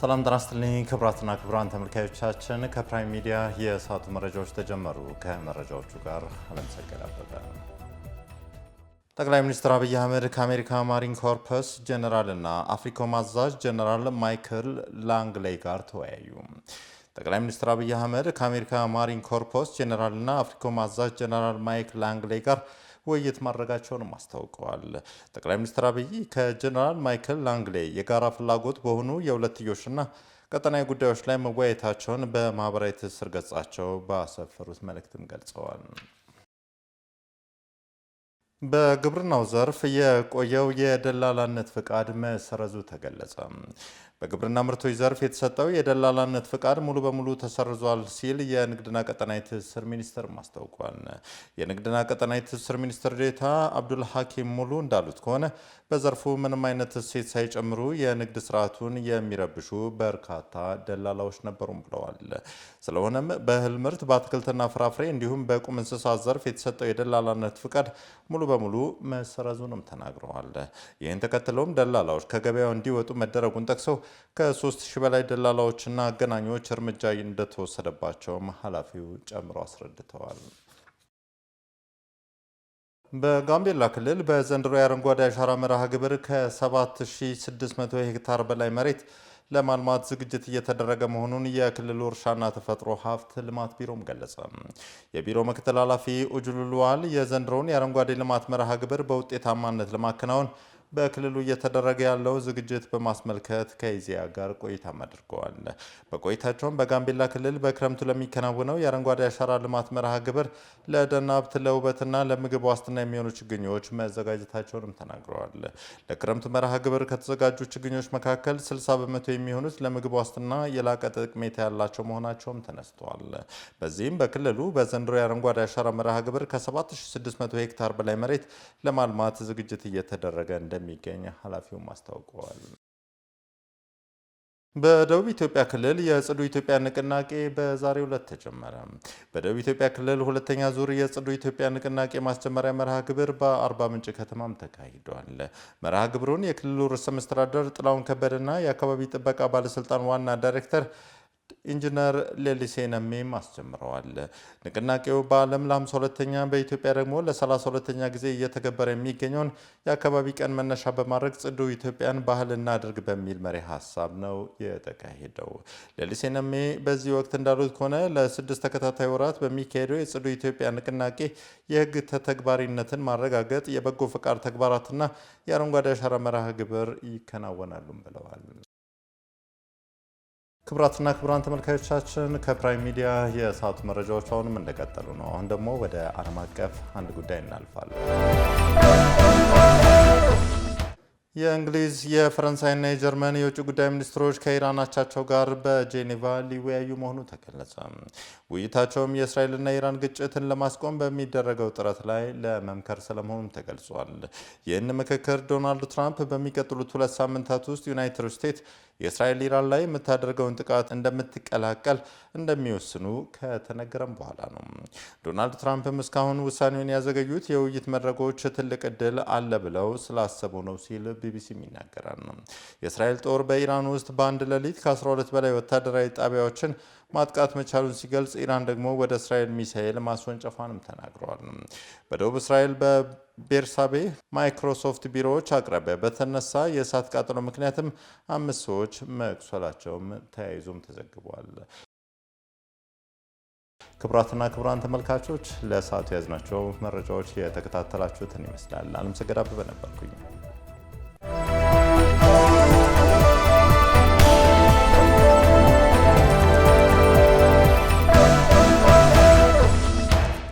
ሰላም ጤና ይስጥልኝ ክቡራትና ክቡራን ተመልካዮቻችን፣ ከፕራይም ሚዲያ የሰዓቱ መረጃዎች ተጀመሩ። ከመረጃዎቹ ጋር አለምሰገድ አበበ። ጠቅላይ ሚኒስትር አብይ አህመድ ከአሜሪካ ማሪን ኮርፕስ ጀነራልና አፍሪኮም አዛዥ ጀነራል ማይክል ላንግሌይ ጋር ተወያዩ። ጠቅላይ ሚኒስትር አብይ አህመድ ከአሜሪካ ማሪን ኮርፕስ ጀነራልና አፍሪኮም አዛዥ ጀነራል ማይክል ላንግሌይ ጋር ውይይት ማድረጋቸውንም አስታውቀዋል። ጠቅላይ ሚኒስትር አብይ ከጀነራል ማይክል ላንግሌይ የጋራ ፍላጎት በሆኑ የሁለትዮሽና ቀጠናዊ ጉዳዮች ላይ መወያየታቸውን በማህበራዊ ትስስር ገጻቸው ባሰፈሩት መልእክትም ገልጸዋል። በግብርናው ዘርፍ የቆየው የደላላነት ፍቃድ መሰረዙ ተገለጸ። በግብርና ምርቶች ዘርፍ የተሰጠው የደላላነት ፍቃድ ሙሉ በሙሉ ተሰርዟል ሲል የንግድና ቀጠናዊ ትስስር ሚኒስቴር አስታውቋል። የንግድና ቀጠናዊ ትስስር ሚኒስትር ዴኤታ አብዱል ሐኪም ሙሉ እንዳሉት ከሆነ በዘርፉ ምንም አይነት እሴት ሳይጨምሩ የንግድ ስርዓቱን የሚረብሹ በርካታ ደላላዎች ነበሩም ብለዋል። ስለሆነም በእህል ምርት፣ በአትክልትና ፍራፍሬ እንዲሁም በቁም እንስሳት ዘርፍ የተሰጠው የደላላነት ፍቃድ ሙሉ በሙሉ መሰረዙንም ተናግረዋል። ይህን ተከትለውም ደላላዎች ከገበያው እንዲወጡ መደረጉን ጠቅሰው ከ3000 በላይ ደላላዎችና አገናኞች እርምጃ እንደተወሰደባቸውም ኃላፊው ጨምሮ አስረድተዋል። በጋምቤላ ክልል በዘንድሮ የአረንጓዴ አሻራ መርሃ ግብር ከ7600 ሄክታር በላይ መሬት ለማልማት ዝግጅት እየተደረገ መሆኑን የክልሉ እርሻና ተፈጥሮ ሀብት ልማት ቢሮም ገለጸ። የቢሮ ምክትል ኃላፊ ኡጁሉሉዋል የዘንድሮውን የአረንጓዴ ልማት መርሃ ግብር በውጤታማነት ለማከናወን በክልሉ እየተደረገ ያለው ዝግጅት በማስመልከት ከኢዜአ ጋር ቆይታ አድርገዋል። በቆይታቸውም በጋምቤላ ክልል በክረምቱ ለሚከናወነው የአረንጓዴ አሻራ ልማት መርሃ ግብር ለደን ሀብት፣ ለውበትና ለምግብ ዋስትና የሚሆኑ ችግኞች መዘጋጀታቸውንም ተናግረዋል። ለክረምቱ መርሃ ግብር ከተዘጋጁ ችግኞች መካከል 60 በመቶ የሚሆኑት ለምግብ ዋስትና የላቀ ጠቀሜታ ያላቸው መሆናቸውም ተነስተዋል። በዚህም በክልሉ በዘንድሮ የአረንጓዴ አሻራ መርሃ ግብር ከ7600 ሄክታር በላይ መሬት ለማልማት ዝግጅት እየተደረገ እንደሚገኝ ኃላፊውም አስታውቀዋል። በደቡብ ኢትዮጵያ ክልል የጽዱ ኢትዮጵያ ንቅናቄ በዛሬው ዕለት ተጀመረ። በደቡብ ኢትዮጵያ ክልል ሁለተኛ ዙር የጽዱ ኢትዮጵያ ንቅናቄ ማስጀመሪያ መርሃ ግብር በአርባ ምንጭ ከተማም ተካሂዷል። መርሃ ግብሩን የክልሉ ርዕሰ መስተዳድር ጥላሁን ከበደና የአካባቢ ጥበቃ ባለስልጣን ዋና ዳይሬክተር ኢንጂነር ሌሊሴ ነሜም አስጀምረዋል። ንቅናቄው በዓለም ለ52ኛ በኢትዮጵያ ደግሞ ለ32ኛ ጊዜ እየተገበረ የሚገኘውን የአካባቢ ቀን መነሻ በማድረግ ጽዱ ኢትዮጵያን ባህል እናድርግ በሚል መሪ ሀሳብ ነው የተካሄደው። ሌሊሴ ነሜ በዚህ ወቅት እንዳሉት ከሆነ ለ6 ተከታታይ ወራት በሚካሄደው የጽዱ ኢትዮጵያ ንቅናቄ የሕግ ተተግባሪነትን ማረጋገጥ፣ የበጎ ፈቃድ ተግባራትና የአረንጓዴ አሻራ መርሃ ግብር ይከናወናሉም ብለዋል። ክቡራትና ክቡራን ተመልካዮቻችን ከፕራይም ሚዲያ የሰዓቱ መረጃዎች አሁንም እንደቀጠሉ ነው። አሁን ደግሞ ወደ ዓለም አቀፍ አንድ ጉዳይ እናልፋለን። የእንግሊዝ የፈረንሳይና የጀርመን የውጭ ጉዳይ ሚኒስትሮች ከኢራን አቻቸው ጋር በጄኔቫ ሊወያዩ መሆኑ ተገለጸ። ውይይታቸውም የእስራኤልና የኢራን ግጭትን ለማስቆም በሚደረገው ጥረት ላይ ለመምከር ስለመሆኑም ተገልጿል። ይህን ምክክር ዶናልድ ትራምፕ በሚቀጥሉት 2 ሳምንታት ውስጥ ዩናይትድ ስቴትስ የእስራኤል ኢራን ላይ የምታደርገውን ጥቃት እንደምትቀላቀል እንደሚወስኑ ከተነገረም በኋላ ነው። ዶናልድ ትራምፕም እስካሁን ውሳኔውን ያዘገዩት የውይይት መድረኮች ትልቅ እድል አለ ብለው ስላሰቡ ነው ሲል ቢቢሲም ይናገራል። የእስራኤል ጦር በኢራን ውስጥ በአንድ ሌሊት ከ12 በላይ ወታደራዊ ጣቢያዎችን ማጥቃት መቻሉን ሲገልጽ፣ ኢራን ደግሞ ወደ እስራኤል ሚሳኤል ማስወንጨፏንም ተናግረዋል። በደቡብ እስራኤል በቤርሳቤ ማይክሮሶፍት ቢሮዎች አቅራቢያ በተነሳ የእሳት ቃጠሎ ምክንያትም 5 ሰዎች መቁሰላቸውም ተያይዞም ተዘግቧል። ክቡራትና ክቡራን ተመልካቾች ለሰዓቱ ያዝናቸው መረጃዎች የተከታተላችሁትን ይመስላል። አለምሰገድ አበበ ነበርኩኝ።